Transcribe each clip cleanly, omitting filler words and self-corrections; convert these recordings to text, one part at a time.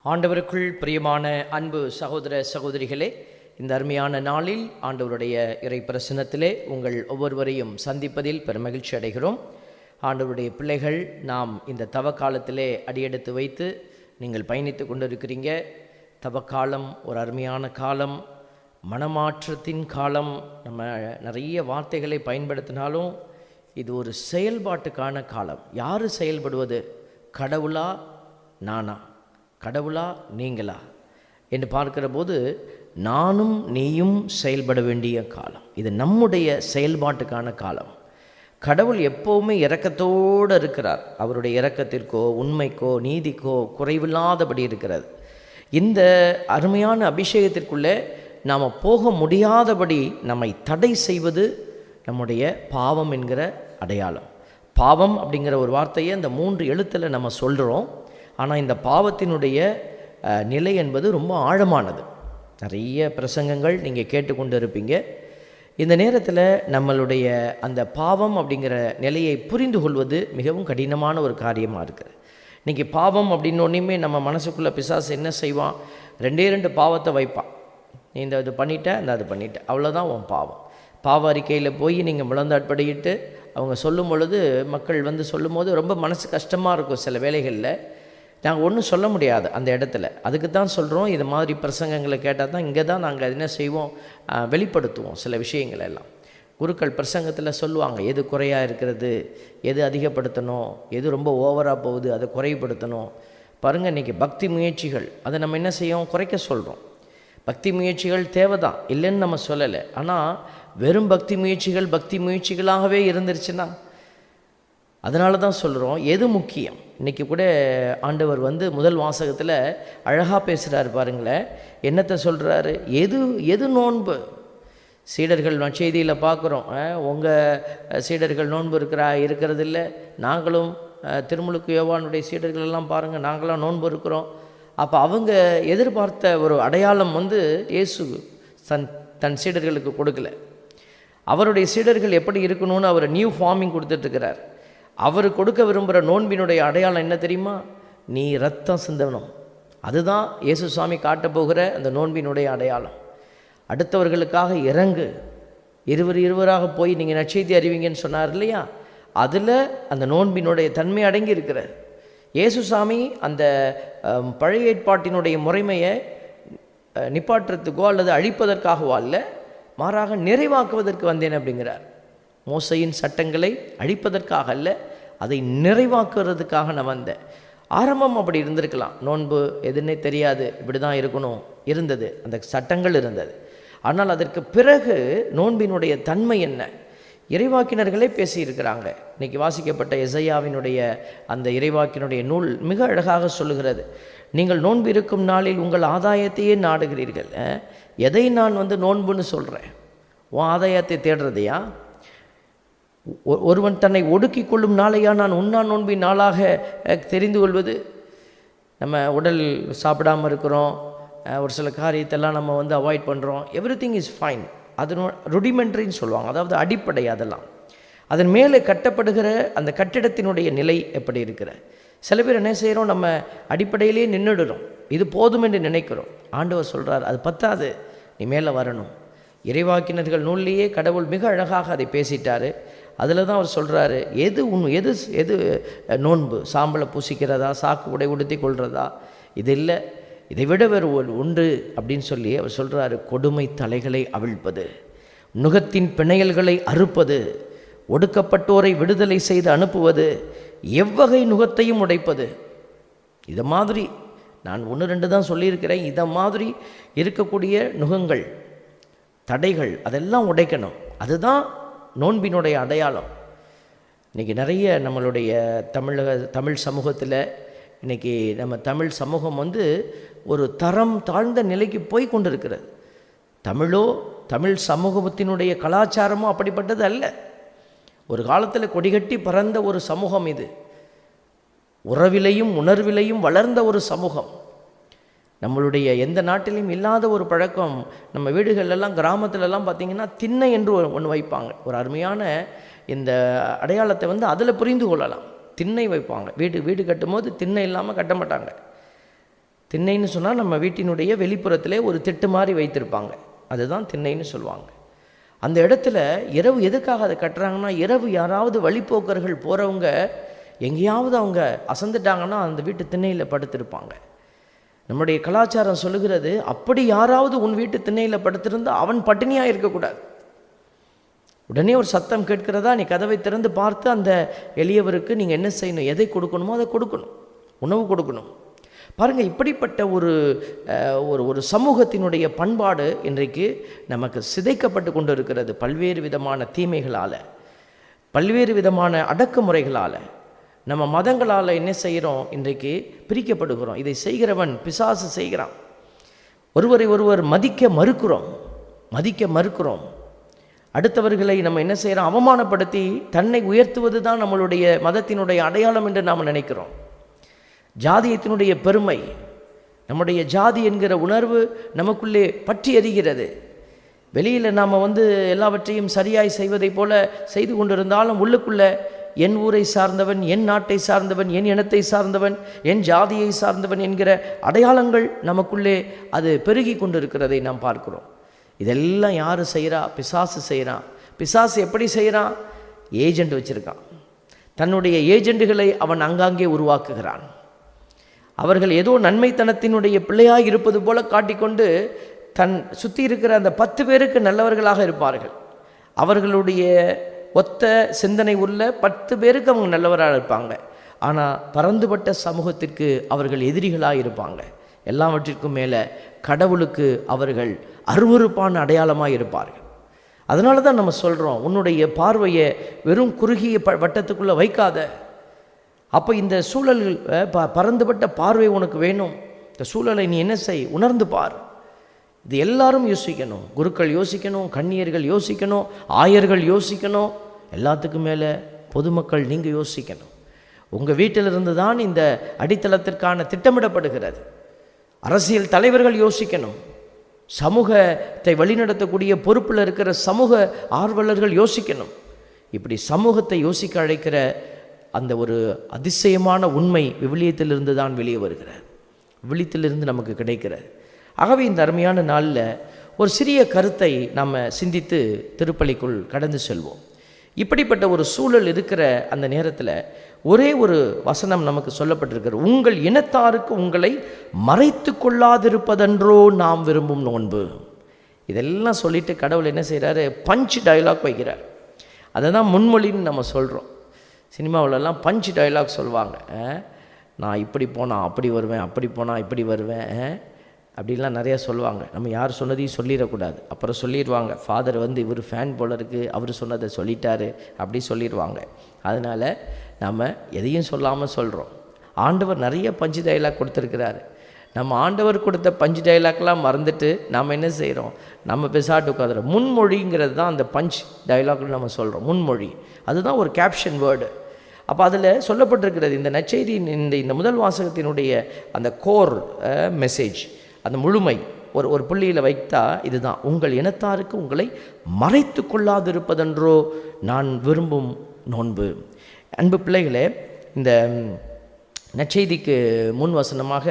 ஆண்டவருக்குள் பிரியமான அன்பு சகோதர சகோதரிகளே, இந்த அருமையான நாளில் ஆண்டவருடைய இறை பிரசன்னத்திலே உங்கள் ஒவ்வொருவரையும் சந்திப்பதில் பெருமகிழ்ச்சி அடைகிறோம். ஆண்டவருடைய பிள்ளைகள், நாம் இந்த தவக்காலத்திலே அடியெடுத்து வைத்து நீங்கள் பயணித்து கொண்டிருக்கிறீங்க. தவக்காலம் ஒரு அருமையான காலம், மனமாற்றத்தின் காலம். நம்ம நிறைய வார்த்தைகளை பயன்படுத்தினாலும் இது ஒரு செயல்பாட்டுக்கான காலம். யார் செயல்படுவது? கடவுளா நானா? கடவுளா நீங்களா என்று பார்க்கிற போது நானும் நீயும் செயல்பட வேண்டிய காலம். இது நம்முடைய செயல்பாட்டுக்கான காலம். கடவுள் எப்போவுமே இரக்கத்தோடு இருக்கிறார். அவருடைய இரக்கத்திற்கோ உண்மைக்கோ நீதிக்கோ குறைவில்லாதபடி இருக்கிறது. இந்த அருமையான அபிஷேகத்திற்குள்ளே நாம் போக முடியாதபடி நம்மை தடை செய்வது நம்முடைய பாவம் என்கிற அடையாளம். பாவம் அப்படிங்கிற ஒரு வார்த்தையை இந்த 3 எழுத்தில் நம்ம சொல்கிறோம். ஆனால் இந்த பாவத்தினுடைய நிலை என்பது ரொம்ப ஆழமானது. நிறைய பிரசங்கங்கள் நீங்கள் கேட்டுக்கொண்டு இருப்பீங்க. இந்த நேரத்தில் நம்மளுடைய அந்த பாவம் அப்படிங்கிற நிலையை புரிந்து கொள்வது மிகவும் கடினமான ஒரு காரியமாக இருக்குது. இன்றைக்கி பாவம் அப்படின்னோடனே நம்ம மனசுக்குள்ளே பிசாசு என்ன செய்வான்? 2 பாவத்தை வைப்பான். நீ இந்த இது பண்ணிட்ட, இந்த அது பண்ணிட்ட, அவ்வளோதான் உன் பாவம். பாவ அறிக்கையில் போய் நீங்கள் முழந்தாட்படியிட்டு அவங்க சொல்லும் பொழுது, மக்கள் வந்து சொல்லும் போது ரொம்ப மனசு கஷ்டமாக இருக்கும். சில வேளைகளில் நாங்கள் ஒன்றும் சொல்ல முடியாது அந்த இடத்துல. அதுக்கு தான் சொல்கிறோம், இது மாதிரி பிரசங்கங்களை கேட்டால் தான் இங்கே தான் நாங்கள் என்ன செய்வோம், வெளிப்படுத்துவோம் சில விஷயங்கள் எல்லாம். குருக்கள் பிரசங்கத்தில் சொல்லுவாங்க, எது குறையாக இருக்கிறது, எது அதிகப்படுத்தணும், எது ரொம்ப ஓவராக போகுது அதை குறைப்படுத்தணும். பாருங்கள், இன்றைக்கி பக்தி முயற்சிகள் அதை நம்ம என்ன செய்யோம், குறைக்க சொல்கிறோம். பக்தி முயற்சிகள் தேவை தான், இல்லைன்னு நம்ம சொல்லலை. ஆனால் வெறும் பக்தி முயற்சிகளாகவே இருந்துருச்சுன்னா, அதனால தான் சொல்கிறோம் எது முக்கியம். இன்றைக்கி கூட ஆண்டவர் வந்து முதல் வாசகத்தில் அழகாக பேசுகிறார் பாருங்களேன். என்னத்தை சொல்கிறாரு? எது நோன்பு. சீடர்கள் நற்செய்தியில் பார்க்குறோம், உங்கள் சீடர்கள் நோன்பு இருக்கிறதில்ல. நாங்களும் திருமுழுக்கு யோவானுடைய சீடர்கள் எல்லாம் பாருங்கள், நாங்களாம் நோன்பு இருக்கிறோம். அப்போ அவங்க எதிர்பார்த்த ஒரு அடையாளம் வந்து இயேசு தன் சீடர்களுக்கு கொடுக்கல. அவருடைய சீடர்கள் எப்படி இருக்கணும்னு அவர் நியூ ஃபார்மிங் கொடுத்துட்ருக்கிறார். அவர் கொடுக்க விரும்புகிற நோன்பினுடைய அடையாளம் என்ன தெரியுமா? நீ ரத்தம் சிந்தணும். அதுதான் இயேசு சுவாமி காட்டப்போகிற அந்த நோன்பினுடைய அடையாளம். அடுத்தவர்களுக்காக இறங்கு, இருவராக போய் நீங்கள் நற்செய்தி அறிவிங்கன்னு சொன்னார் இல்லையா? அதில் அந்த நோன்பினுடைய தன்மை அடங்கி இருக்கிறது. இயேசு சாமி அந்த பழைய ஏற்பாட்டினுடைய முறைமையை நிப்பாட்டுறதுக்கோ அல்லது அழிப்பதற்காகவோ அல்ல, மாறாக நிறைவாக்குவதற்கு வந்தேன் அப்படிங்கிறார். மோசையின் சட்டங்களை அழிப்பதற்காக அல்ல, அதை நிறைவாக்குறதுக்காக நான் வந்தேன். ஆரம்பம் அப்படி இருந்திருக்கலாம். நோன்பு எதுன்னே தெரியாது, இப்படி தான் இருக்கணும் இருந்தது, அந்த சட்டங்கள் இருந்தது. ஆனால் அதற்கு பிறகு நோன்பினுடைய தன்மை என்ன? இறைவாக்கினர்களே பேசியிருக்கிறாங்க. இன்றைக்கி வாசிக்கப்பட்ட எசையாவினுடைய அந்த இறைவாக்கினுடைய நூல் மிக அழகாக சொல்லுகிறது. நீங்கள் நோன்பு இருக்கும் நாளில் உங்கள் ஆதாயத்தையே நாடுகிறீர்கள். எதை நான் வந்து நோன்புன்னு சொல்கிறேன்? உன் ஆதாயத்தை தேடுறதையா? ஒருவன் தன்னை ஒடுக்கி கொள்ளும் நாளையா நான் உண்ணா நோன்பின் நாளாக தெரிந்து கொள்வது? நம்ம உடல் சாப்பிடாமல் இருக்கிறோம், ஒரு சில காரியத்தெல்லாம் நம்ம வந்து அவாய்ட் பண்ணுறோம். Everything is fine. அது ருடிமெண்ட்ரின்னு சொல்லுவாங்க, அதாவது அடிப்படை. அதெல்லாம் அதன் மேலே கட்டப்படுகிற அந்த கட்டிடத்தினுடைய நிலை எப்படி இருக்கிற? சில பேர் என்ன செய்கிறோம், நம்ம அடிப்படையிலே நின்றுடுறோம், இது போதும் என்று நினைக்கிறோம். ஆண்டவர் சொல்கிறார், அது பத்தாது, நீ மேலே வரணும். இறைவாக்கினர்கள் நூல்லையே கடவுள் மிக அழகாக அதை பேசிட்டார். அதில் தான் அவர் சொல்கிறாரு, எது நோன்பு? சாம்பலை பூசிக்கிறதா, சாக்கு உடை உடுத்தி கொள்கிறதா? இது இல்லை, இதை விட வேறு உண்டு அப்படின்னு சொல்லி அவர் சொல்கிறாரு. கொடுமை தலைகளை அவிழ்ப்பது, நுகத்தின் பிணையல்களை அறுப்பது, ஒடுக்கப்பட்டோரை விடுதலை செய்து அனுப்புவது, எவ்வகை நுகத்தையும் உடைப்பது. இதை மாதிரி நான் 1-2 தான் சொல்லியிருக்கிறேன். இதை மாதிரி இருக்கக்கூடிய நுகங்கள், தடைகள், அதெல்லாம் உடைக்கணும். அதுதான் நோன்பினுடைய அடையாளம். இன்றைக்கி நிறைய நம்மளுடைய தமிழ் சமூகத்தில் இன்றைக்கி நம்ம தமிழ் சமூகம் வந்து ஒரு தரம் தாழ்ந்த நிலைக்கு போய் கொண்டு இருக்கிறது. தமிழ் சமூகத்தினுடைய கலாச்சாரமோ அப்படிப்பட்டது அல்ல. ஒரு காலத்தில் கொடிகட்டி பறந்த ஒரு சமூகம் இது. உறவிலையும் உணர்விலையும் வளர்ந்த ஒரு சமூகம். நம்மளுடைய எந்த நாட்டிலையும் இல்லாத ஒரு பழக்கம். நம்ம வீடுகளெல்லாம் கிராமத்திலெல்லாம் பார்த்திங்கன்னா திண்ணை என்று ஒன்று வைப்பாங்க. ஒரு அருமையான இந்த அடையாளத்தை வந்து அதில் புரிந்து கொள்ளலாம். திண்ணை வைப்பாங்க. வீடு கட்டும் போது திண்ணை இல்லாமல் கட்ட மாட்டாங்க. திண்ணைன்னு சொன்னால் நம்ம வீட்டினுடைய வெளிப்புறத்திலே ஒரு திட்டு மாதிரி வைத்திருப்பாங்க, அதுதான் திண்ணைன்னு சொல்லுவாங்க. அந்த இடத்துல இரவு எதுக்காக அதை கட்டுறாங்கன்னா, இரவு யாராவது வழிப்போக்கர்கள் போகிறவங்க எங்கேயாவது அவங்க அசந்துட்டாங்கன்னா அந்த வீட்டு திண்ணையில் படுத்திருப்பாங்க. நம்முடைய கலாச்சாரம் சொல்லுகிறது, அப்படி யாராவது உன் வீட்டு திண்ணையில் படுத்திருந்தால் அவன் பட்டினியாக இருக்கக்கூடாது. உடனே ஒரு சத்தம் கேட்கிறதா, நீ கதவை திறந்து பார்த்து அந்த எளியவருக்கு நீங்கள் என்ன செய்யணும், எதை கொடுக்கணுமோ அதை கொடுக்கணும், உணவு கொடுக்கணும். பாருங்கள், இப்படிப்பட்ட ஒரு ஒரு சமூகத்தினுடைய பண்பாடு இன்றைக்கு நமக்கு சிதைக்கப்பட்டு கொண்டு இருக்கிறது. பல்வேறு விதமான தீமைகளால், பல்வேறு விதமான அடக்குமுறைகளால், நம்ம மதங்களால் என்ன செய்கிறோம், இன்றைக்கு பிரிக்கப்படுகிறோம். இதை செய்கிறவன் பிசாசு செய்கிறான். ஒருவரை ஒருவர் மதிக்க மறுக்கிறோம். அடுத்தவர்களை நம்ம என்ன செய்கிறோம், அவமானப்படுத்தி தன்னை உயர்த்துவது தான் நம்மளுடைய மதத்தினுடைய அடையாளம் என்று நாம் நினைக்கிறோம். ஜாதியத்தினுடைய பெருமை, நம்முடைய ஜாதி என்கிற உணர்வு நமக்குள்ளே பற்றி எறிகிறது. வெளியில் நாம் எல்லாவற்றையும் சரியாய் செய்வதை போல செய்து கொண்டிருந்தாலும் உள்ளுக்குள்ளே என் ஊரை சார்ந்தவன், என் நாட்டை சார்ந்தவன், என் இனத்தை சார்ந்தவன், என் ஜாதியை சார்ந்தவன் என்கிற அடையாளங்கள் நமக்குள்ளே அது பெருகி கொண்டிருக்கிறதை நாம் பார்க்கிறோம். இதெல்லாம் யார் செய்கிறா? பிசாசு செய்கிறான். பிசாசு எப்படி செய்கிறான்? ஏஜெண்ட் வச்சுருக்கான். தன்னுடைய ஏஜெண்டுகளை அவன் அங்காங்கே உருவாக்குகிறான். அவர்கள் ஏதோ நன்மைத்தனத்தினுடைய பிள்ளையாக இருப்பது போல காட்டிக்கொண்டு தன் சுற்றி இருக்கிற அந்த 10 பேருக்கு நல்லவர்களாக இருப்பார்கள். அவர்களுடைய ஒத்த சிந்தனை உள்ள 10 பேருக்கு அவங்க நல்லவராக இருப்பாங்க. ஆனால் பரந்துபட்ட சமூகத்திற்கு அவர்கள் எதிரிகளாக இருப்பாங்க. எல்லாவற்றிற்கும் மேலே கடவுளுக்கு அவர்கள் அருவருப்பான அடையாளமாக இருப்பார்கள். அதனால தான் நம்ம சொல்கிறோம், உன்னுடைய பார்வையை வெறும் குறுகிய வட்டத்துக்குள்ளே வைக்காத. அப்போ இந்த சூழல்கள் பரந்துபட்ட பார்வை உனக்கு வேணும். இந்த சூழலை நீ என்ன செய், உணர்ந்து பார். இது எல்லாரும் யோசிக்கணும். குருக்கள் யோசிக்கணும், கன்னியர்கள் யோசிக்கணும், ஆயர்கள் யோசிக்கணும், எல்லாத்துக்கும் மேலே பொதுமக்கள் நீங்கள் யோசிக்கணும். உங்கள் வீட்டிலிருந்து தான் இந்த அடித்தளத்திற்கான திட்டமிடப்படுகிறது. அரசியல் தலைவர்கள் யோசிக்கணும். சமூகத்தை வழிநடத்தக்கூடிய பொறுப்பில் இருக்கிற சமூக ஆர்வலர்கள் யோசிக்கணும். இப்படி சமூகத்தை யோசிக்க அழைக்கிற அந்த ஒரு அதிசயமான உண்மை விவிலியத்திலிருந்து தான் வெளியே வருகிறார், விவிலியத்திலிருந்து நமக்கு கிடைக்கிறது. ஆகவே இந்த அருமையான நாளில் ஒரு சிறிய கருத்தை நாம் சிந்தித்து திருப்பலிக்குள் கடந்து செல்வோம். இப்படிப்பட்ட ஒரு சூழல் இருக்கிற அந்த நேரத்தில் ஒரே ஒரு வசனம் நமக்கு சொல்லப்பட்டிருக்கிறது, உங்கள் இனத்தாருக்கு உங்களை மறைத்து கொள்ளாதிருப்பதென்றோ நாம் விரும்பும் நோன்பு. இதெல்லாம் சொல்லிட்டு கடவுள் என்ன செய்கிறாரு, பஞ்ச் டயலாக் வைக்கிறார். அதை தான் முன்மொழின்னு நம்ம சொல்கிறோம். சினிமாவிலலாம் பஞ்ச் டயலாக் சொல்லுவாங்க. நான் இப்படி போனால் அப்படி வருவேன், அப்படி போனால் இப்படி வருவேன், அப்படின்லாம் நிறையா சொல்லுவாங்க. நம்ம யார் சொன்னதையும் சொல்லிடக்கூடாது. அப்புறம் சொல்லிடுவாங்க, ஃபாதர் இவர் ஃபேன் போல இருக்குது, அவர் சொன்னதை சொல்லிட்டாரு, அப்படி சொல்லிடுவாங்க. அதனால் நம்ம எதையும் சொல்லாமல் சொல்கிறோம். ஆண்டவர் நிறைய பஞ்சு டைலாக் கொடுத்துருக்கிறாரு. நம்ம ஆண்டவர் கொடுத்த பஞ்சு டைலாக்லாம் மறந்துட்டு நாம் என்ன செய்கிறோம், நம்ம பெசாட்டு உட்காந்துறோம். முன்மொழிங்கிறது தான் அந்த பஞ்ச் டைலாக்னு நம்ம சொல்கிறோம். முன்மொழி அதுதான் ஒரு கேப்ஷன் வேர்டு. அப்போ அதில் சொல்லப்பட்டிருக்கிறது இந்த நற்செய்தியின் இந்த முதல் வாசகத்தினுடைய அந்த கோர் மெசேஜ், அந்த முழுமை ஒரு புள்ளியில் வைத்தா இதுதான், உங்கள் இனத்தாருக்கு உங்களை மறைத்து கொள்ளாதிருப்பதென்றோ நான் விரும்பும் நோன்பு. அன்பு பிள்ளைகளே, இந்த நற்செய்திக்கு முன் வசனமாக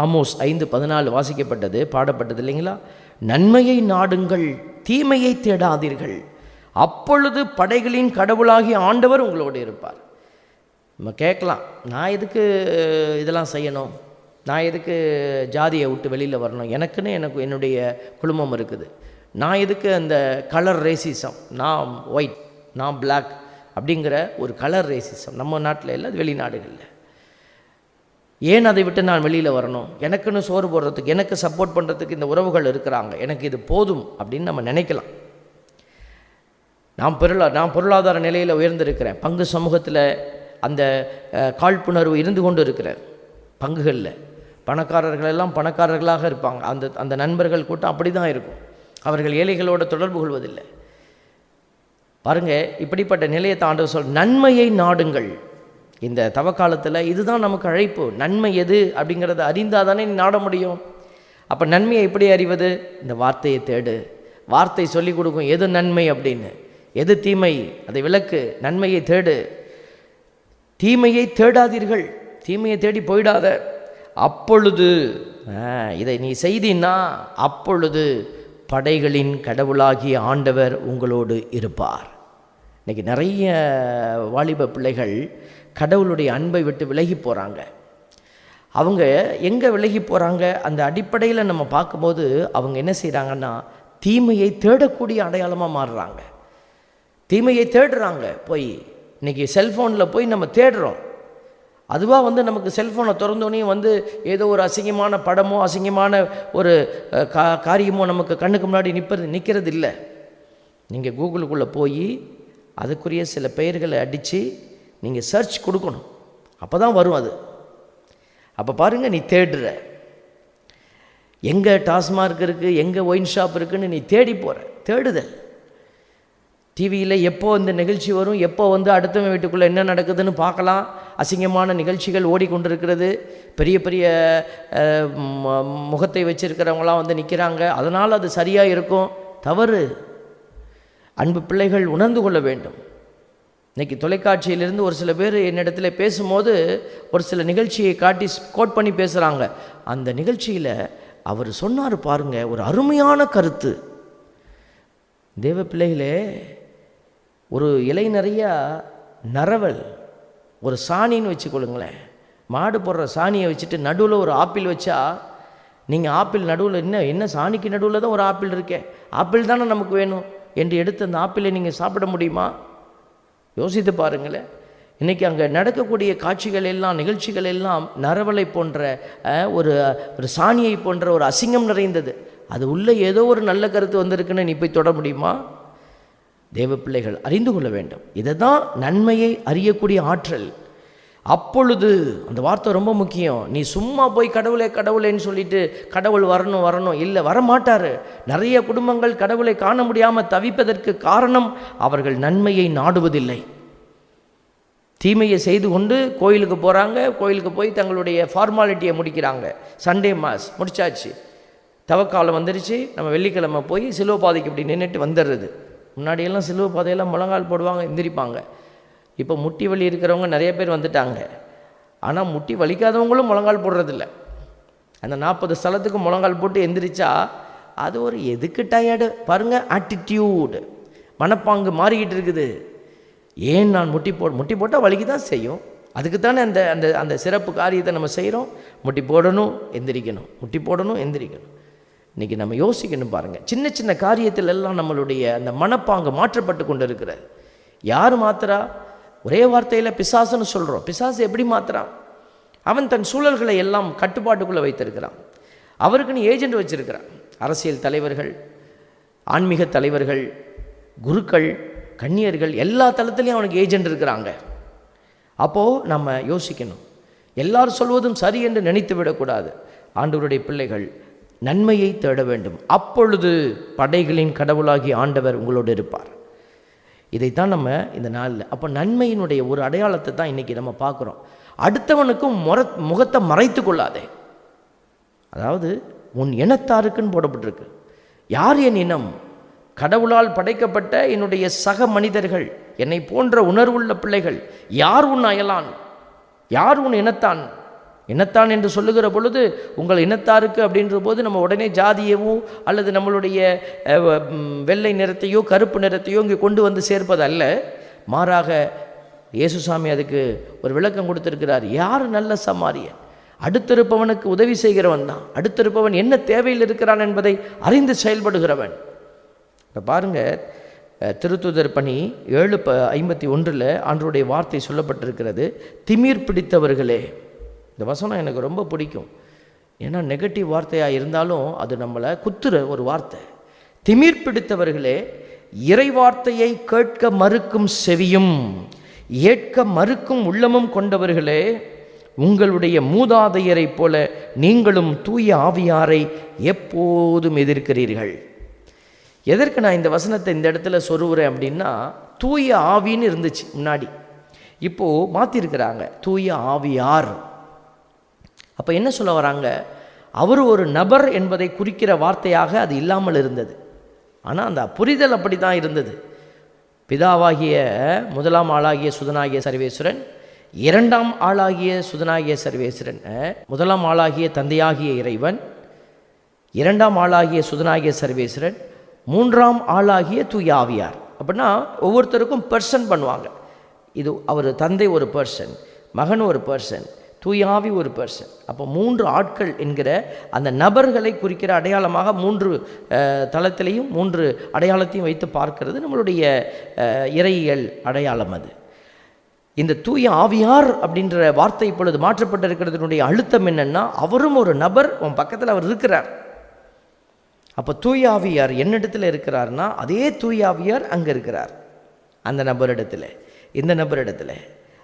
ஆமோஸ் 5:14 வாசிக்கப்பட்டது, பாடப்பட்டது இல்லைங்களா? நன்மையை நாடுங்கள், தீமையை தேடாதீர்கள், அப்பொழுது படைகளின் கடவுளாகிய ஆண்டவர் உங்களோடு இருப்பார். நம்ம கேட்கலாம், நான் எதுக்கு இதெல்லாம் செய்யணும், நான் எதுக்கு ஜாதியை விட்டு வெளியில் வரணும், எனக்குன்னு என்னுடைய குடும்பம் இருக்குது, நான் எதுக்கு அந்த கலர் ரேசிசம், நான் ஒயிட் நான் பிளாக் அப்படிங்கிற ஒரு கலர் ரேசிசம் நம்ம நாட்டில் இல்லை, வெளிநாடுகளில் ஏன் அதை விட்டு நான் வெளியில் வரணும், எனக்குன்னு சோறு போடுறதுக்கு, எனக்கு சப்போர்ட் பண்ணுறதுக்கு இந்த உறவுகள் இருக்கிறாங்க, எனக்கு இது போதும் அப்படின்னு நம்ம நினைக்கலாம். நான் பொருளாதார நிலையில் உயர்ந்திருக்கிறேன், பங்கு சமூகத்தில் அந்த காழ்ப்புணர்வு இருந்து கொண்டு இருக்கிறேன். பங்குகளில் பணக்காரர்களெல்லாம் பணக்காரர்களாக இருப்பாங்க, அந்த நண்பர்கள் கூட்டம் அப்படி தான் இருக்கும், அவர்கள் ஏழைகளோடு தொடர்பு கொள்வதில்லை. பாருங்கள், இப்படிப்பட்ட நிலையை ஆண்டவர் நன்மையை நாடுங்கள். இந்த தவக்காலத்தில் இதுதான் நமக்கு அழைப்பு. நன்மை எது அப்படிங்கிறத அறிந்தால் தானே நீ நாட முடியும். அப்போ நன்மையை எப்படி அறிவது? இந்த வார்த்தையை தேடு. வார்த்தை சொல்லி கொடுக்கும் எது நன்மை அப்படின்னு, எது தீமை அதை விளக்கு. நன்மையை தேடு, தீமையை தேடாதீர்கள், தீமையை தேடி போயிடாத. அப்பொழுது இதை நீ செய்தின்னா அப்பொழுது படைகளின் கடவுளாகிய ஆண்டவர் உங்களோடு இருப்பார். இன்றைக்கி நிறைய வாலிப பிள்ளைகள் கடவுளுடைய அன்பை விட்டு விலகி போகிறாங்க. அவங்க எங்கே விலகி போகிறாங்க? அந்த அடிப்படையில் நம்ம பார்க்கும்போது அவங்க என்ன செய்கிறாங்கன்னா தீமையை தேடக்கூடிய அடையாளமாக மாறுறாங்க. தீமையை தேடுறாங்க. போய் இன்றைக்கி செல்ஃபோனில் போய் நம்ம தேடுறோம். அதுவாக நமக்கு செல்ஃபோனை திறந்தோடனே ஏதோ ஒரு அசிங்கமான படமோ அசிங்கமான ஒரு காரியமோ நமக்கு கண்ணுக்கு முன்னாடி நிற்கிறது இல்லை. நீங்கள் கூகுளுக்குள்ளே போய் அதுக்குரிய சில பெயர்களை அடித்து நீங்கள் சர்ச் கொடுக்கணும். அப்போ தான் வரும் அது. அப்போ பாருங்கள், நீ தேடுற, எங்கே டாஸ்மார்க் இருக்குது, எங்கே ஒயின் ஷாப் இருக்குதுன்னு நீ தேடி போகிற. தேடுதல். டிவியில் எப்போ இந்த நிகழ்ச்சி வரும், எப்போ அடுத்தவங்க வீட்டுக்குள்ளே என்ன நடக்குதுன்னு பார்க்கலாம். அசிங்கமான நிகழ்ச்சிகள் ஓடிக்கொண்டிருக்கிறது. பெரிய பெரிய முகத்தை வச்சிருக்கிறவங்களாம் நிற்கிறாங்க. அதனால் அது சரியாக இருக்கும். தவறு. அன்பு பிள்ளைகள் உணர்ந்து கொள்ள வேண்டும். இன்றைக்கி தொலைக்காட்சியிலிருந்து ஒரு சில பேர் என்னிடத்தில் பேசும்போது ஒரு சில நிகழ்ச்சியை காட்டி கோட் பண்ணி பேசுகிறாங்க. அந்த நிகழ்ச்சியில் அவர் சொன்னார் பாருங்கள், ஒரு அருமையான கருத்து. தேவ பிள்ளைகளே, ஒரு இலை நிறையா நரவல், ஒரு சாணின்னு வச்சுக்கொள்ளுங்களேன். மாடு போடுற சாணியை வச்சுட்டு நடுவில் ஒரு ஆப்பிள் வச்சா, நீங்கள் ஆப்பிள் நடுவில் என்ன சாணிக்கு நடுவில் தான் ஒரு ஆப்பிள் இருக்கே, ஆப்பிள் தானே நமக்கு வேணும் என்று எடுத்து அந்த ஆப்பிளை நீங்கள் சாப்பிட முடியுமா? யோசித்து பாருங்களேன். இன்றைக்கி அங்கே நடக்கக்கூடிய காட்சிகள் எல்லாம், நிகழ்ச்சிகள் எல்லாம் நரவலை போன்ற ஒரு சாணியை போன்ற ஒரு அசிங்கம் நிறைந்தது. அது உள்ளே ஏதோ ஒரு நல்ல கருத்து வந்திருக்குன்னு நீ போய் தொட முடியுமா? தேவ பிள்ளைகள் அறிந்து கொள்ள வேண்டும். இதை தான் நன்மையை அறியக்கூடிய ஆற்றல். அப்பொழுது அந்த வார்த்தை ரொம்ப முக்கியம். நீ சும்மா போய் கடவுளே கடவுளேன்னு சொல்லிட்டு கடவுள் வரணும் வரணும் இல்லை, வரமாட்டார். நிறைய குடும்பங்கள் கடவுளை காண முடியாமல் தவிப்பதற்கு காரணம் அவர்கள் நன்மையை நாடுவதில்லை. தீமையை செய்து கொண்டு கோயிலுக்கு போகிறாங்க. கோயிலுக்கு போய் தங்களுடைய ஃபார்மாலிட்டியை முடிக்கிறாங்க. சண்டே மாஸ் முடிச்சாச்சு, தவக்காலம் வந்துருச்சு, நம்ம வெள்ளிக்கிழமை போய் சிலுவை பாதைக்கு இப்படி நின்றுட்டு வந்துடுறது. முன்னாடியெல்லாம் சிலுவை பாதையெல்லாம் முழங்கால் போடுவாங்க, எந்திரிப்பாங்க. இப்போ முட்டி வலி இருக்கிறவங்க நிறைய பேர் வந்துட்டாங்க. ஆனால் முட்டி வலிக்காதவங்களும் முழங்கால் போடுறதில்ல. அந்த 40 ஸ்தலத்துக்கு முழங்கால் போட்டு எந்திரிச்சா அது ஒரு எதுக்கு டயர்டு பாருங்கள். ஆட்டிடியூடு, மனப்பாங்கு மாறிக்கிட்டு இருக்குது. ஏன் நான் முட்டி போட்டால் வலிக்கு தான் செய்யும். அதுக்கு தானே அந்த அந்த அந்த சிறப்பு காரியத்தை நம்ம செய்கிறோம். முட்டி போடணும், எந்திரிக்கணும், முட்டி போடணும், எந்திரிக்கணும். இன்றைக்கி நம்ம யோசிக்கணும் பாருங்கள். சின்ன சின்ன காரியத்தில் எல்லாம் நம்மளுடைய அந்த மனப்பாங்கு மாற்றப்பட்டு கொண்டு இருக்கிறது. யார் மாத்திரா? ஒரே வார்த்தையில் பிசாசுன்னு சொல்கிறோம். பிசாசு எப்படி மாத்திரான்? அவன் தன் சூழல்களை எல்லாம் கட்டுப்பாட்டுக்குள்ளே வைத்திருக்கிறான். அவருக்குன்னு ஏஜெண்ட் வச்சுருக்கிறான். அரசியல் தலைவர்கள், ஆன்மீக தலைவர்கள், குருக்கள், கன்னியர்கள், எல்லா தளத்துலேயும் அவனுக்கு ஏஜெண்ட் இருக்கிறாங்க. அப்போது நம்ம யோசிக்கணும். எல்லாரும் சொல்வதும் சரி என்று நினைத்து விடக்கூடாது. ஆண்டவருடைய பிள்ளைகள் நன்மையை தேட வேண்டும். அப்பொழுது படைகளின் கடவுளாகி ஆண்டவர் உங்களோடு இருப்பார். இதைத்தான் நம்ம இந்த நாளில் அப்போ நன்மையினுடைய ஒரு அடையாளத்தை தான் இன்றைக்கி நம்ம பார்க்குறோம். அடுத்தவனுக்கும் முகத்தை மறைத்து கொள்ளாதே. அதாவது உன் இனத்தாருக்குன்னு போடப்பட்டிருக்கு. யார் என் இனம்? கடவுளால் படைக்கப்பட்ட என்னுடைய சக மனிதர்கள், என்னை போன்ற உணர்வுள்ள பிள்ளைகள். யார் உன் அயலான்? யார் உன் இனத்தான்? இனத்தான் என்று சொல்லுகிற பொழுது உங்கள் இனத்தாருக்கு அப்படின்ற போது நம்ம உடனே ஜாதியவோ அல்லது நம்மளுடைய வெள்ளை நிறத்தையோ கருப்பு நிறத்தையோ இங்கே கொண்டு வந்து சேர்ப்பது அல்ல. மாறாக இயேசுசாமி அதுக்கு ஒரு விளக்கம் கொடுத்திருக்கிறார். யார் நல்ல சமாரியன்? அடுத்திருப்பவனுக்கு உதவி செய்கிறவன் தான். அடுத்திருப்பவன் என்ன தேவையில் இருக்கிறான் என்பதை அறிந்து செயல்படுகிறவன். இப்போ பாருங்கள், திருத்தூதர் பணி 7:51 ஆண்டவருடைய வார்த்தை சொல்லப்பட்டிருக்கிறது. திமிர் பிடித்தவர்களே. இந்த வசனம் எனக்கு ரொம்ப பிடிக்கும். ஏன்னா நெகட்டிவ் வார்த்தையாக இருந்தாலும் அது நம்மளை குத்துற ஒரு வார்த்தை. திமிர் பிடித்தவர்களே, இறை வார்த்தையை கேட்க மறுக்கும் செவியும் ஏற்க மறுக்கும் உள்ளமும் கொண்டவர்களே, உங்களுடைய மூதாதையரை போல நீங்களும் தூய ஆவியாரை எப்போதும் எதிர்க்கிறீர்கள். எதற்கு நான் இந்த வசனத்தை இந்த இடத்துல சொல்லுறேன் அப்படின்னா, தூய ஆவின்னு இருந்துச்சு முன்னாடி, இப்போது மாற்றிருக்கிறாங்க தூய ஆவியார். அப்போ என்ன சொல்ல வராங்க? அவர் ஒரு நபர் என்பதை குறிக்கிற வார்த்தையாக அது இல்லாமல் இருந்தது. ஆனால் அந்த புரிதல் அப்படி தான் இருந்தது. பிதாவாகிய முதலாம் ஆளாகிய சுதனாகிய சர்வேஸ்வரன், இரண்டாம் ஆளாகிய சுதனாகிய சர்வேஸ்வரன், முதலாம் ஆளாகிய தந்தையாகிய இறைவன், இரண்டாம் ஆளாகிய சுதனாகிய சர்வேஸ்வரன், மூன்றாம் ஆளாகிய தூய ஆவியார். அப்படின்னா ஒவ்வொருத்தருக்கும் பர்சன் பண்ணுவாங்க. இது அவர் தந்தை ஒரு பர்சன், மகன் ஒரு பர்சன், தூயாவி ஒரு பர்சன். அப்போ 3 ஆட்கள் என்கிற அந்த நபர்களை குறிக்கிற அடையாளமாக 3 தளத்திலையும் 3 அடையாளத்தையும் வைத்து பார்க்கிறது நம்மளுடைய இறையியல் அடையாளம். அது இந்த தூய ஆவியார் அப்படின்ற வார்த்தை இப்பொழுது மாற்றப்பட்டிருக்கிறதுனுடைய அழுத்தம் என்னென்னா, அவரும் ஒரு நபர், உன் பக்கத்தில் அவர் இருக்கிறார். அப்போ தூய ஆவியார் என்னிடத்தில் இருக்கிறார்னா அதே தூய ஆவியார் அங்கே இருக்கிறார், அந்த நபரிடத்தில், இந்த நபரிடத்தில்.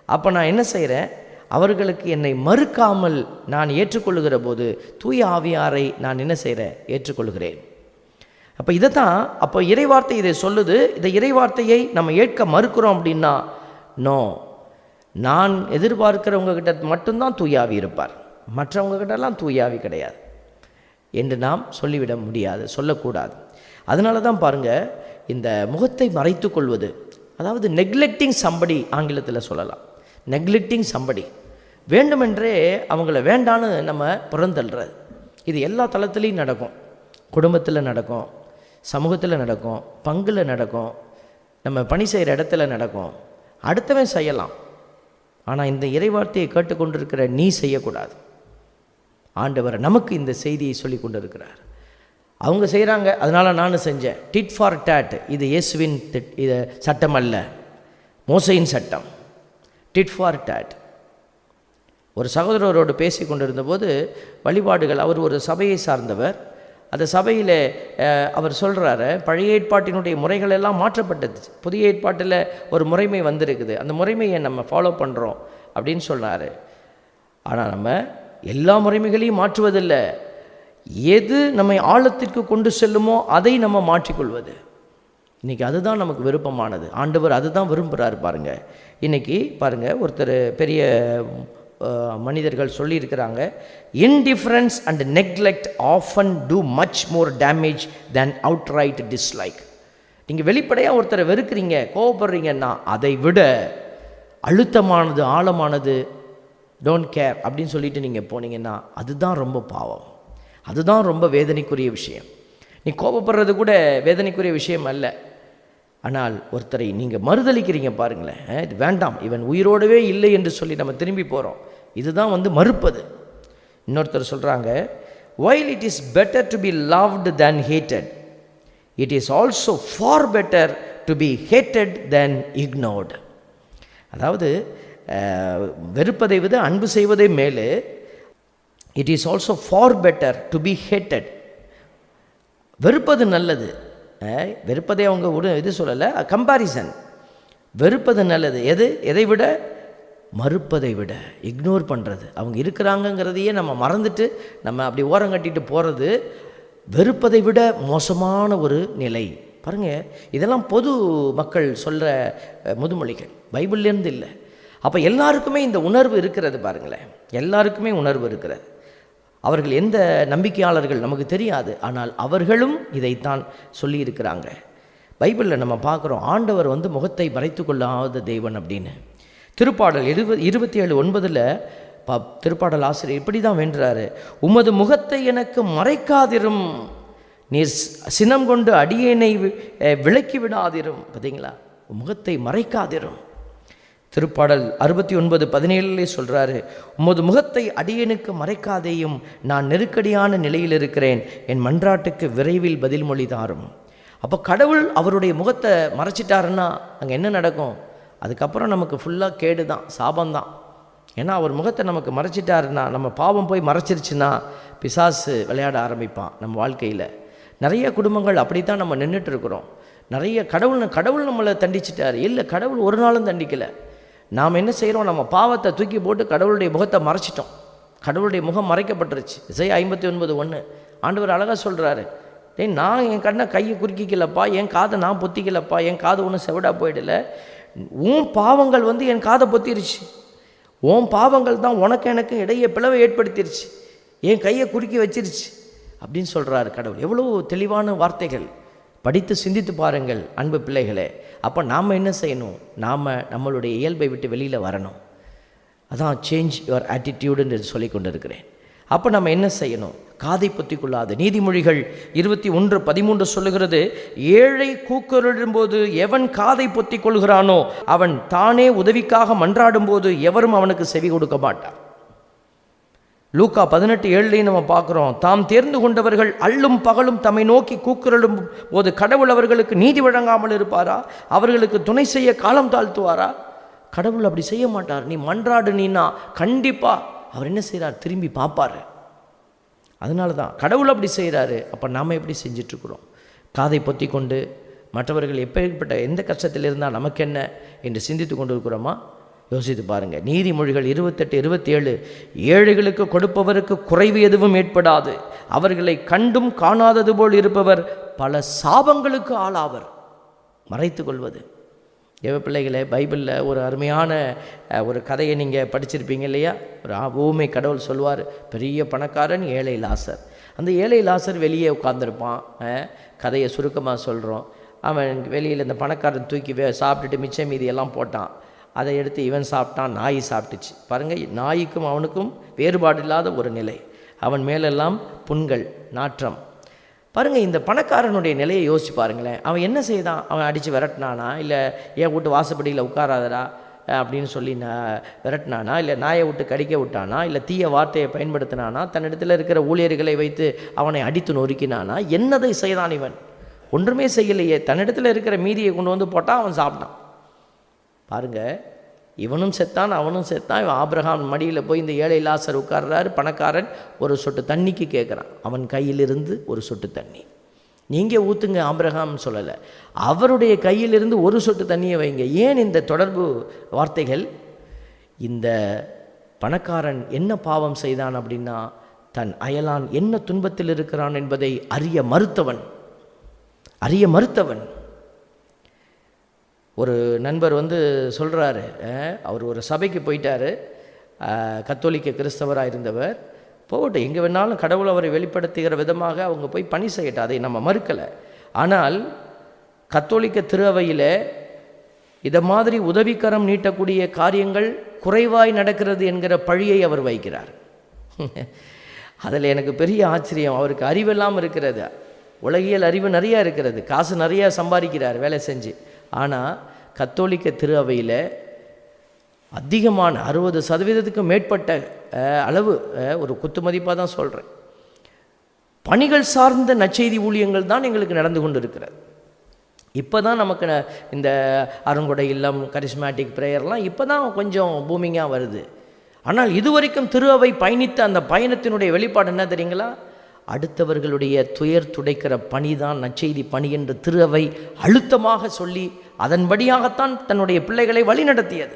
அப்போ நான் என்ன செய்கிறேன், அவர்களுக்கு என்னை மறுக்காமல் நான் ஏற்றுக்கொள்ளுகிற போது தூய ஆவியாரை நான் என்ன செய்கிறேன், ஏற்றுக்கொள்கிறேன். அப்போ இதை தான், அப்போ இறைவார்த்தை இதை சொல்லுது. இந்த இறைவார்த்தையை நம்ம ஏற்க மறுக்கிறோம் அப்படின்னா, நோ, நான் எதிர்பார்க்கிறவங்க கிட்ட மட்டும்தான் தூயாவி இருப்பார், மற்றவங்க கிட்டலாம் தூயாவி கிடையாது என்று நாம் சொல்லிவிட முடியாது, சொல்லக்கூடாது. அதனால தான் பாருங்கள், இந்த முகத்தை மறைத்து கொள்வது, அதாவது நெக்லெக்டிங் சம்படி ஆங்கிலத்தில் சொல்லலாம். நெக்லெக்டிங் சம்படி, வேண்டுமென்றே அவங்கள வேண்டான்னு நம்ம புறந்தள்ளுறது. இது எல்லா தளத்துலேயும் நடக்கும். குடும்பத்தில் நடக்கும், சமூகத்தில் நடக்கும், பங்கில் நடக்கும், நம்ம பணி செய்கிற இடத்துல நடக்கும். அடுத்தவன் செய்யலாம், ஆனால் இந்த இறைவார்த்தையை கேட்டுக்கொண்டிருக்கிற நீ செய்யக்கூடாது. ஆண்டவர் நமக்கு இந்த செய்தியை சொல்லி கொண்டிருக்கிறார். அவங்க செய்கிறாங்க, அதனால் நானும் செஞ்சேன். டிட் ஃபார் டேட், இது இயேசுவின் இது சட்டம் அல்ல, மோசையின் சட்டம். Did for date. ஒரு சகோதரரோடு பேசி கொண்டிருந்தபோது வழிபாடுகள், அவர் ஒரு சபையை சார்ந்தவர். அந்த சபையில் அவர் சொல்கிறாரு, பழைய ஏற்பாட்டினுடைய முறைகள் எல்லாம் மாற்றப்பட்டது, புதிய ஏற்பாட்டில் ஒரு முறைமை வந்திருக்குது, அந்த முறைமையை நம்ம ஃபாலோ பண்ணுறோம் அப்படின்னு சொன்னார். ஆனால் நம்ம எல்லா முறைமைகளையும் மாற்றுவதில்லை, எது நம்மை ஆழத்திற்கு கொண்டு செல்லுமோ அதை நம்ம மாற்றிக்கொள்வது. இன்றைக்கி அதுதான் நமக்கு விருப்பமானது. ஆண்டவர் அதுதான் விரும்புகிறார். பாருங்கள், இன்றைக்கி பாருங்கள், ஒருத்தர் பெரிய மனிதர்கள் சொல்லியிருக்கிறாங்க, indifference and neglect often do much more damage than outright dislike. நீங்கள் வெளிப்படையாக ஒருத்தரை வெறுக்கிறீங்க, கோவப்படுறீங்கன்னா அதை விட அழுத்தமானது, ஆழமானது, டோன்ட் கேர் அப்படின்னு சொல்லிட்டு நீங்கள் போனீங்கன்னா அதுதான் ரொம்ப பாவம், அதுதான் ரொம்ப வேதனைக்குரிய விஷயம். நீ கோபப்படுறது கூட வேதனைக்குரிய விஷயம் அல்ல. ஆனால் ஒருத்தரை நீங்கள் மறுதளிக்கிறீங்க பாருங்களேன், இது வேண்டாம், இவன் உயிரோடவே இல்லை என்று சொல்லி நம்ம திரும்பி போகிறோம், இதுதான் மறுப்பது. இன்னொருத்தர் சொல்கிறாங்க, while it is better to be loved than hated, it is also far better to be hated than ignored. அதாவது வெறுப்பதை விட அன்பு செய்வதே மேலே, it is also for better to be hated. வெறுப்பது நல்லது, வெறுப்பதை அவங்க இது சொல்லலை, கம்பாரிசன். வெறுப்பது நல்லது, எதை விட, மறுப்பதை விட, இக்னோர் பண்ணுறது, அவங்க இருக்கிறாங்கங்கிறதையே நம்ம மறந்துட்டு நம்ம அப்படி ஓரம் கட்டிட்டு போகிறது வெறுப்பதை விட மோசமான ஒரு நிலை. பாருங்கள், இதெல்லாம் பொது மக்கள் சொல்கிற முதுமொழிகள், பைபிள்லேருந்து இல்லை. அப்போ எல்லாருக்குமே இந்த உணர்வு இருக்கிறது. பாருங்களேன், எல்லாருக்குமே உணர்வு இருக்கிறது. அவர்கள் எந்த நம்பிக்கையாளர்கள் நமக்கு தெரியாது, ஆனால் அவர்களும் இதைத்தான் சொல்லியிருக்கிறாங்க. பைபிளில் நம்ம பார்க்குறோம், ஆண்டவர் முகத்தை மறைத்து கொள்ளாத தெய்வன் அப்படின்னு. திருப்பாடல் 27:9 திருப்பாடல் ஆசிரியர் இப்படி தான் வேண்டுறாரு, உமது முகத்தை எனக்கு மறைக்காதிரும், நீர் சினம் கொண்டு அடியேனை விலக்கி விடாதிரும். பார்த்தீங்களா, முகத்தை மறைக்காதிரும். திருப்பாடல் 69:17 சொல்கிறாரு, உமது முகத்தை அடியேனுக்கு மறைக்காதேயும், நான் நெருக்கடியான நிலையில் இருக்கிறேன், என் மன்றாட்டுக்கு விரைவில் பதில் மொழி தாரும். அப்போ கடவுள் அவருடைய முகத்தை மறைச்சிட்டாருன்னா அங்கே என்ன நடக்கும்? அதுக்கப்புறம் நமக்கு ஃபுல்லாக கேடு தான், சாபந்தான். ஏன்னா அவர் முகத்தை நமக்கு மறைச்சிட்டாருன்னா, நம்ம பாவம் போய் மறைச்சிருச்சுன்னா பிசாசு விளையாட ஆரம்பிப்பான் நம்ம வாழ்க்கையில். நிறைய குடும்பங்கள் அப்படித்தான் நம்ம நின்றுட்டு இருக்கிறோம். நிறைய கடவுள் நம்மளை தண்டிச்சிட்டார். இல்லை, கடவுள் ஒரு நாளும் தண்டிக்கலை. நாம் என்ன செய்கிறோம், நம்ம பாவத்தை தூக்கி போட்டு கடவுளுடைய முகத்தை மறைச்சிட்டோம். கடவுளுடைய முகம் மறைக்கப்பட்டுருச்சு. இசையா 59:1 ஆண்டவர் அழகாக சொல்கிறாரு, நான் என் கண்ணை கையை குறுக்கிக்கலப்பா, என் காதை நான் பொத்திக்கலப்பா, என் காது ஒன்றும் செவிடா போயிடல, உன் பாவங்கள் என் காதை பொத்திருச்சு, உன் பாவங்கள் தான் உனக்கு எனக்கு இடையே பிளவை ஏற்படுத்திருச்சு, என் கையை குறுக்கி வச்சிருச்சு அப்படின்னு சொல்கிறாரு கடவுள். எவ்வளோ தெளிவான வார்த்தைகள். படித்து சிந்தித்து பாருங்கள் அன்பு பிள்ளைகளே. அப்போ நாம் என்ன செய்யணும், நாம் நம்மளுடைய இயல்பை விட்டு வெளியில் வரணும். அதான் சேஞ்ச் யுவர் ஆட்டிடியூடுன்னு சொல்லி கொண்டு இருக்கிறேன். அப்போ நம்ம என்ன செய்யணும்? காதை பொத்தி கொள்ளாது. நீதிமொழிகள் 21:13 சொல்லுகிறது, ஏழை கூக்குரலிடும்போது எவன் காதை பொத்தி கொள்கிறானோ அவன் தானே உதவிக்காக மன்றாடும் போது எவரும் அவனுக்கு செவி கொடுக்க மாட்டார். லூக்கா 18:7 நம்ம பார்க்குறோம், தாம் தேர்ந்து கொண்டவர்கள் அல்லும் பகலும் தம்மை நோக்கி கூக்குரலும் போது கடவுள் அவர்களுக்கு நீதி வழங்காமல் இருப்பாரா? அவர்களுக்கு துணை செய்ய காலம் தாழ்த்துவாரா? கடவுள் அப்படி செய்ய மாட்டார். நீ மன்றாடு, நீனா கண்டிப்பாக அவர் என்ன செய்கிறார்? திரும்பி பார்ப்பார். அதனால தான் கடவுள் அப்படி செய்கிறாரு. அப்போ நாம் எப்படி செஞ்சிட்ருக்குறோம்? காதை பொத்தி கொண்டு மற்றவர்கள் எப்பேற்பட்ட எந்த கஷ்டத்தில் இருந்தால் நமக்கு என்ன என்று சிந்தித்து கொண்டு இருக்கிறோமா? யோசித்து பாருங்கள். நீதிமொழிகள் 28:27, ஏழைகளுக்கு கொடுப்பவருக்கு குறைவு எதுவும் ஏற்படாது, அவர்களை கண்டும் காணாதது போல் இருப்பவர் பல சாபங்களுக்கு ஆளாவர். மறைத்து கொள்வது. தேவ பிள்ளைகளே, பைபிளில் ஒரு அருமையான ஒரு கதையை நீங்கள் படிச்சிருப்பீங்க இல்லையா? ஒரு ஊமை கடவுள் சொல்வார், பெரிய பணக்காரன் ஏழை லாசர். அந்த ஏழை லாசர் வெளியே உட்கார்ந்துருப்பான். கதையை சுருக்கமாக சொல்கிறோம். அவன் வெளியில் இந்த பணக்காரன் தூக்கி சாப்பிட்டுட்டு மிச்சம் மீதி எல்லாம் போட்டான். அதை எடுத்து இவன் சாப்பிட்டான், நாய் சாப்பிட்டுச்சு. பாருங்கள், நாய்க்கும் அவனுக்கும் வேறுபாடு இல்லாத ஒரு நிலை. அவன் மேலெல்லாம் புண்கள், நாற்றம். பாருங்கள், இந்த பணக்காரனுடைய நிலையை யோசிச்சு பாருங்களேன். அவன் என்ன செய்தான்? அவன் அடித்து விரட்டினானா? இல்லை என் வீட்டு வாசப்படியில் உட்காராதரா அப்படின்னு சொல்லி விரட்டினானா? இல்லை நாயை விட்டு கடிக்க விட்டானா? இல்லை தீய வார்த்தையை பயன்படுத்தினானா? தன்னிடத்தில் இருக்கிற ஊழியர்களை வைத்து அவனை அடித்து நொறுக்கினானா? என்னதை செய்தான் இவன்? ஒன்றுமே செய்யலையே. தன்னிடத்தில் இருக்கிற மீதியை கொண்டு வந்து போட்டால் அவன் சாப்பிட்டான். பாருங்கள், இவனும் செத்தான், அவனும் செத்தான். இவன் ஆபிரகாம் மடியில் போய் இந்த ஏழை லாசர் உட்கார்றாரு. பணக்காரன் ஒரு சொட்டு தண்ணிக்கு கேட்குறான். அவன் கையிலிருந்து ஒரு சொட்டு தண்ணி. நீங்கள் ஊற்றுங்க ஆபிரகாம்னு சொல்லலை, அவருடைய கையிலிருந்து ஒரு சொட்டு தண்ணியை வைங்க. ஏன் இந்த தொடர்பு வார்த்தைகள்? இந்த பணக்காரன் என்ன பாவம் செய்தான் அப்படின்னா, தன் அயலான் என்ன துன்பத்தில் இருக்கிறான் என்பதை அறிய மறுத்தவன். ஒரு நண்பர் சொல்கிறாரு, அவர் ஒரு சபைக்கு போயிட்டார். கத்தோலிக்க கிறிஸ்தவராக இருந்தவர். போகட்டும், எங்கே வேணாலும் கடவுள் அவரை வெளிப்படுத்துகிற விதமாக அவங்க போய் பணி செய்யட்டும், அதை நம்ம மறுக்கலை. ஆனால் கத்தோலிக்க திருவையில் இதை மாதிரி உதவிக்கரம் நீட்டக்கூடிய காரியங்கள் குறைவாய் நடக்கிறது என்கிற பழியை அவர் வைக்கிறார். அதில் எனக்கு பெரிய ஆச்சரியம். அவருக்கு அறிவெல்லாம் இருக்கிறது, உலகியல் அறிவு நிறையா இருக்கிறது, காசு நிறையா சம்பாதிக்கிறார் வேலை செஞ்சு. ஆனால் கத்தோலிக்க திரு அவையில் அதிகமான 60% மேற்பட்ட அளவு, ஒரு குத்து மதிப்பாக தான் சொல்கிறேன், பணிகள் சார்ந்த நற்செய்தி ஊழியங்கள் தான் எங்களுக்கு நடந்து கொண்டு இருக்கிறது. இப்போ தான் நமக்கு இந்த அருங்கொடை இல்லம், கரிஸ்மேட்டிக் ப்ரேயர்லாம் இப்போ தான் கொஞ்சம் பூமிங்காக வருது. ஆனால் இதுவரைக்கும் திரு அவை பயணித்த அந்த பயணத்தினுடைய வெளிப்பாடு என்ன தெரியுங்களா? அடுத்தவர்களுடைய துயர் துடைக்கிற பணி தான் நற்செய்தி பணி என்று திரு அவை அழுத்தமாக சொல்லி அதன்படியாகத்தான் தன்னுடைய பிள்ளைகளை வழி நடத்தியது.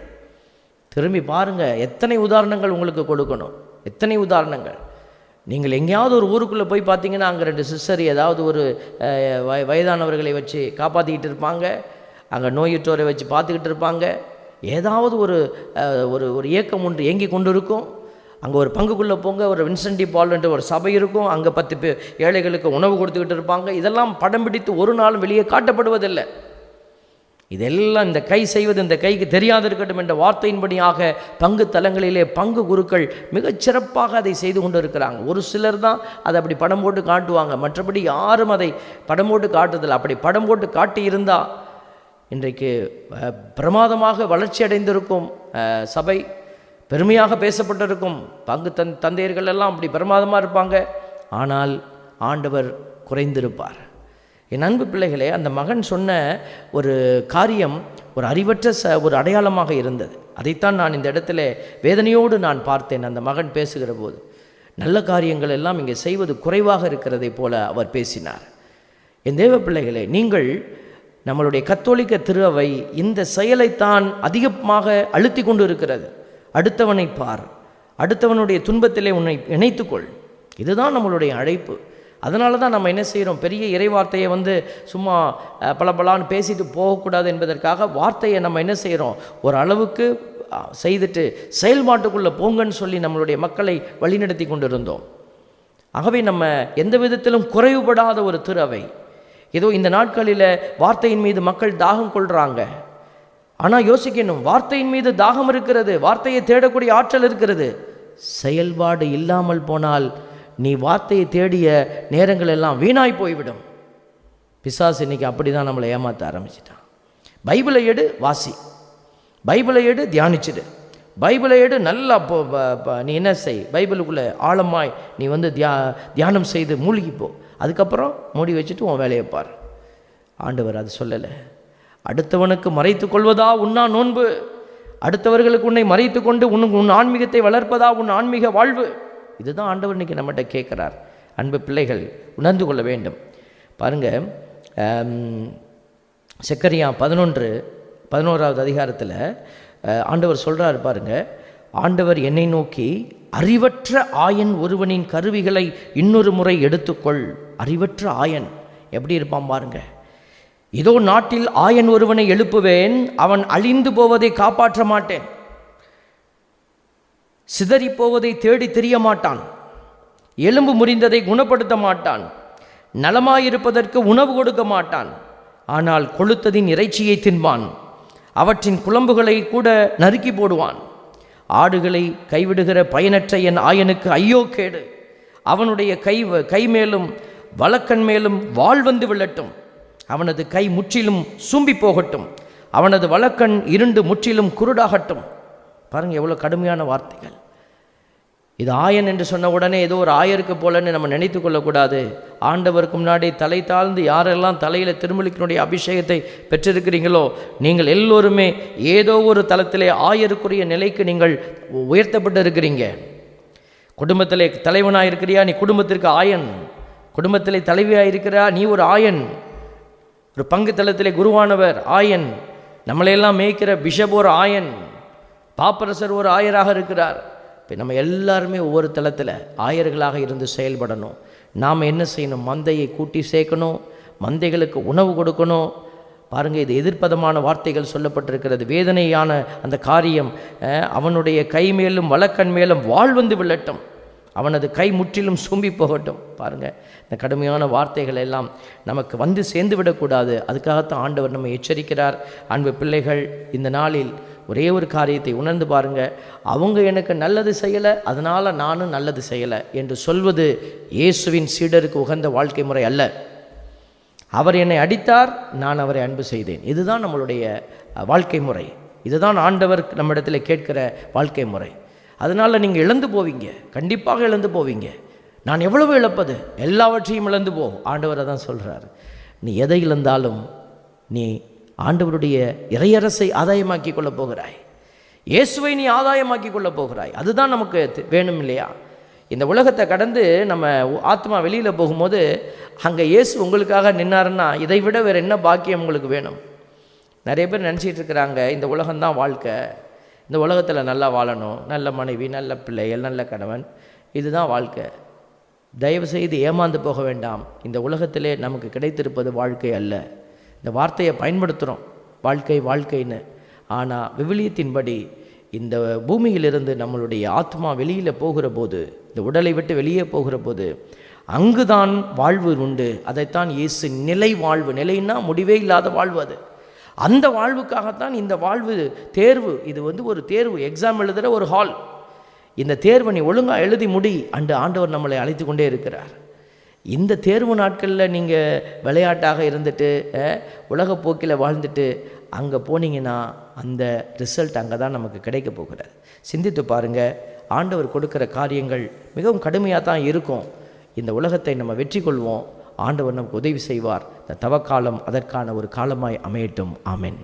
திரும்பி பாருங்கள், எத்தனை உதாரணங்கள் உங்களுக்கு கொடுக்கணும், எத்தனை உதாரணங்கள். நீங்கள் எங்கேயாவது ஒரு ஊருக்குள்ளே போய் பார்த்தீங்கன்னா அங்கே 2 சிஸ்டர் ஏதாவது ஒரு வயதானவர்களை வச்சு காப்பாற்றிக்கிட்டு இருப்பாங்க, அங்கே நோயுற்றோரை வச்சு பார்த்துக்கிட்டு இருப்பாங்க. ஏதாவது ஒரு இயக்கம் ஒன்று இயங்கி கொண்டு இருக்கும். அங்கே ஒரு பங்குக்குள்ளே போங்க, ஒரு வின்சென்ட் டி பால்ன்ற ஒரு சபை இருக்கும், அங்கே 10 ஏழைகளுக்கு உணவு கொடுத்துக்கிட்டு இருப்பாங்க. இதெல்லாம் படம் பிடித்து ஒரு நாளும் வெளியே காட்டப்படுவதில்லை. இதெல்லாம் இந்த கை செய்வது இந்த கைக்கு தெரியாது இருக்கட்டும் என்ற வார்த்தையின்படியாக பங்கு தலங்களிலே பங்கு குருக்கள் மிகச்சிறப்பாக அதை செய்து கொண்டு இருக்கிறாங்க. ஒரு சிலர் தான் அதை அப்படி படம் போட்டு காட்டுவாங்க, மற்றபடி யாரும் அதை படம் போட்டு காட்டுதில்லை. அப்படி படம் போட்டு காட்டியிருந்தால் இன்றைக்கு பிரமாதமாக வளர்ச்சி அடைந்திருக்கும் சபை, பெருமையாக பேசப்பட்டிருக்கும். பங்கு தந்தையர்கள் எல்லாம் அப்படி பிரமாதமாக இருப்பாங்க. ஆனால் ஆண்டவர் குறைந்திருப்பார். என் அன்பு பிள்ளைகளே, அந்த மகன் சொன்ன ஒரு காரியம் ஒரு அறிவற்ற ஒரு அடையாளமாக இருந்தது. அதைத்தான் நான் இந்த இடத்துல வேதனையோடு நான் பார்த்தேன். அந்த மகன் பேசுகிற போது நல்ல காரியங்கள் எல்லாம் இங்கே செய்வது குறைவாக இருக்கிறதை போல அவர் பேசினார். என் தேவ பிள்ளைகளே, நீங்கள் நம்மளுடைய கத்தோலிக்க திரு அவை இந்த செயலைத்தான் அதிகமாக அழுத்தி கொண்டு இருக்கிறது. அடுத்தவனை பார், அடுத்தவனுடைய துன்பத்திலே உன்னை இணைத்துக்கொள். இதுதான் நம்மளுடைய அழைப்பு. அதனால தான் நம்ம என்ன செய்கிறோம், பெரிய இறைவார்த்தையை சும்மா பலபலான்னு பேசிட்டு போகக்கூடாது என்பதற்காக வார்த்தையை நம்ம என்ன செய்கிறோம், ஒரு அளவுக்கு செய்துட்டு செயல்பாட்டுக்குள்ளே போங்கன்னு சொல்லி நம்மளுடைய மக்களை வழிநடத்தி கொண்டு இருந்தோம். ஆகவே நம்ம எந்த விதத்திலும் குறைவுபடாத ஒரு திரு அவை. ஏதோ இந்த நாட்களில் வார்த்தையின் மீது மக்கள் தாகம் கொள்கிறாங்க, ஆனால் யோசிக்கணும், வார்த்தையின் மீது தாகம் இருக்கிறது, வார்த்தையை தேடக்கூடிய ஆற்றல் இருக்கிறது. செயல்பாடு இல்லாமல் போனால் நீ வார்த்தையை தேடிய நேரங்கள் எல்லாம் வீணாய் போய்விடும். பிசாசு இன்னைக்கு அப்படி தான் நம்மளை ஏமாற்ற ஆரம்பிச்சிட்டான். பைபிளை எடு, வாசி. பைபிளை எடு, தியானிச்சிடு. பைபிளை எடு, நல்லா நீ என்ன செய், பைபிளுக்குள்ளே ஆழமாய் நீ தியானம் செய்து மூழ்கிப்போ. அதுக்கப்புறம் மூடி வச்சுட்டு உன் வேலையை பார். ஆண்டவர் அது சொல்லலை. அடுத்தவனுக்கு மறைத்து கொள்வதா உன்னா நோன்பு, அடுத்தவர்களுக்கு உன்னை மறைத்து கொண்டு உன் ஆன்மீகத்தை வளர்ப்பதா உன் ஆன்மீக வாழ்வு. இதுதான் ஆண்டவர் இன்னைக்கு நம்மகிட்ட கேட்குறார். அன்பு பிள்ளைகள் உணர்ந்து கொள்ள வேண்டும். பாருங்கள், செக்கரியா 11வது அதிகாரத்தில் ஆண்டவர் சொல்கிறார் பாருங்கள், ஆண்டவர் என்னை நோக்கி, அறிவற்ற ஆயன் ஒருவனின் கருவிகளை இன்னொரு முறை எடுத்துக்கொள். அறிவற்ற ஆயன் எப்படி இருப்பான் பாருங்க. இதோ நாட்டில் ஆயன் ஒருவனை எழுப்புவேன், அவன் அழிந்து போவதை காப்பாற்ற மாட்டேன், சிதறி போவதை தேடி தெரிய மாட்டான், எலும்பு முறிந்ததை குணப்படுத்த மாட்டான், நலமாயிருப்பதற்கு உணவு கொடுக்க மாட்டான், ஆனால் கொழுத்ததின் இறைச்சியை தின்பான், அவற்றின் குழம்புகளை கூட நறுக்கி போடுவான். ஆடுகளை கைவிடுகிற பயனற்ற என் ஆயனுக்கு ஐயோ கேடு. அவனுடைய கை மேலும் வலக்கண் மேலும் வாள் வந்து விழட்டும். அவனது கை முற்றிலும் சூம்பி போகட்டும். அவனது வலக்கண் இருண்டு முற்றிலும் குருடாகட்டும். பாருங்கள் எவ்வளோ கடுமையான வார்த்தைகள். இது ஆயன் என்று சொன்ன உடனே ஏதோ ஒரு ஆயருக்கு போலன்னு நம்ம நினைத்து கொள்ளக்கூடாது. ஆண்டவருக்கு முன்னாடி தலை தாழ்ந்து யாரெல்லாம் தலையில் திருமுழுக்கினுடைய அபிஷேகத்தை பெற்றிருக்கிறீங்களோ நீங்கள் எல்லோருமே ஏதோ ஒரு தளத்திலே ஆயருக்குரிய நிலைக்கு நீங்கள் உயர்த்தப்பட்டு இருக்கிறீங்க. குடும்பத்திலே தலைவனாக இருக்கிறியா, நீ குடும்பத்திற்கு ஆயன். குடும்பத்திலே தலைவியாக இருக்கிறா, நீ ஒரு ஆயன். ஒரு பங்கு தளத்திலே குருவானவர் ஆயன். நம்மளையெல்லாம் மேய்க்கிற பிஷப் ஒரு ஆயன். பாப்பரசர் ஒரு ஆயராக இருக்கிறார். இப்போ நம்ம எல்லாருமே ஒவ்வொரு தளத்தில் ஆயர்களாக இருந்து செயல்படணும். நாம் என்ன செய்யணும்? மந்தையை கூட்டி சேர்க்கணும், மந்தைகளுக்கு உணவு கொடுக்கணும். பாருங்கள், இது எதிர்ப்பதமான வார்த்தைகள் சொல்லப்பட்டிருக்கிறது. வேதனையான அந்த காரியம். அவனுடைய கை மேலும் வலக்கண் மேலும் வாள் வந்து விழட்டும், அவனது கை முற்றிலும் சூம்பி போகட்டும். பாருங்கள், இந்த கடுமையான வார்த்தைகள் எல்லாம் நமக்கு வந்து சேர்ந்து விடக்கூடாது. அதுக்காகத்தான் ஆண்டவர் நம்ம எச்சரிக்கிறார். அன்பு பிள்ளைகள், இந்த நாளில் ஒரே ஒரு காரியத்தை உணர்ந்து பாருங்கள். அவங்க எனக்கு நல்லது செய்யலை, அதனால் நானும் நல்லது செய்யலை என்று சொல்வது இயேசுவின் சீடருக்கு உகந்த வாழ்க்கை முறை அல்ல. அவர் என்னை அடித்தார், நான் அவரை அன்பு செய்தேன். இதுதான் நம்மளுடைய வாழ்க்கை முறை. இதுதான் ஆண்டவர் நம்மிடத்தில் கேட்கிற வாழ்க்கை முறை. அதனால் நீங்கள் இழந்து போவீங்க, கண்டிப்பாக இழந்து போவீங்க. நான் எவ்வளவு இழப்பது? எல்லாவற்றையும் இழந்து போ. ஆண்டவர் தான் சொல்கிறார். நீ எதை இழந்தாலும் நீ ஆண்டவருடைய இறையரசை ஆதாயமாக்கி கொள்ளப் போகிறாய். இயேசுவை நீ ஆதாயமாக்கி கொள்ளப் போகிறாய். அதுதான் நமக்கு வேணும் இல்லையா? இந்த உலகத்தை கடந்து நம்ம ஆத்மா வெளியில் போகும்போது அங்கே இயேசு உங்களுக்காக நின்னாருன்னா இதை விட வேறு என்ன பாக்கியம் உங்களுக்கு வேணும்? நிறைய பேர் நினச்சிட்டு இருக்கிறாங்க, இந்த உலகம்தான் வாழ்க்கை, இந்த உலகத்தில் நல்லா வாழணும், நல்ல மனைவி, நல்ல பிள்ளைகள், நல்ல கணவன், இதுதான் வாழ்க்கை. தயவு செய்து ஏமாந்து போக வேண்டாம். இந்த உலகத்திலே நமக்கு கிடைத்திருப்பது வாழ்க்கை அல்ல. இந்த வார்த்தையை பயன்படுத்துகிறோம், வாழ்க்கை வாழ்க்கைன்னு. ஆனால் விவிலியத்தின்படி இந்த பூமியிலிருந்து நம்மளுடைய ஆத்மா வெளியில் போகிற போது, இந்த உடலை விட்டு வெளியே போகிற போது அங்குதான் வாழ்வு உண்டு. அதைத்தான் இயேசு நிலை வாழ்வு, நிலைன்னா முடிவே இல்லாத வாழ்வு, அது அந்த வாழ்வுக்காகத்தான் இந்த வாழ்வு தேர்வு. இது ஒரு தேர்வு, எக்ஸாம் எழுதுகிற ஒரு ஹால். இந்த தேர்வை நீ ஒழுங்காக எழுதி முடி அன்று ஆண்டவர் நம்மளை அழைத்து கொண்டே இருக்கிறார். இந்த தேர்வு நாட்களில் நீங்கள் விளையாட்டாக இருந்துட்டு உலகப்போக்கில் வாழ்ந்துட்டு அங்கே போனீங்கன்னா அந்த ரிசல்ட் அங்கே தான் நமக்கு கிடைக்க போகிறார். சிந்தித்து பாருங்கள், ஆண்டவர் கொடுக்குற காரியங்கள் மிகவும் கடுமையாக தான் இருக்கும். இந்த உலகத்தை நம்ம வெற்றி கொள்வோம். ஆண்டவர் நமக்கு உதவி செய்வார். இந்த தவக்காலம் அதற்கான ஒரு காலமாய் அமையட்டும். ஆமென்.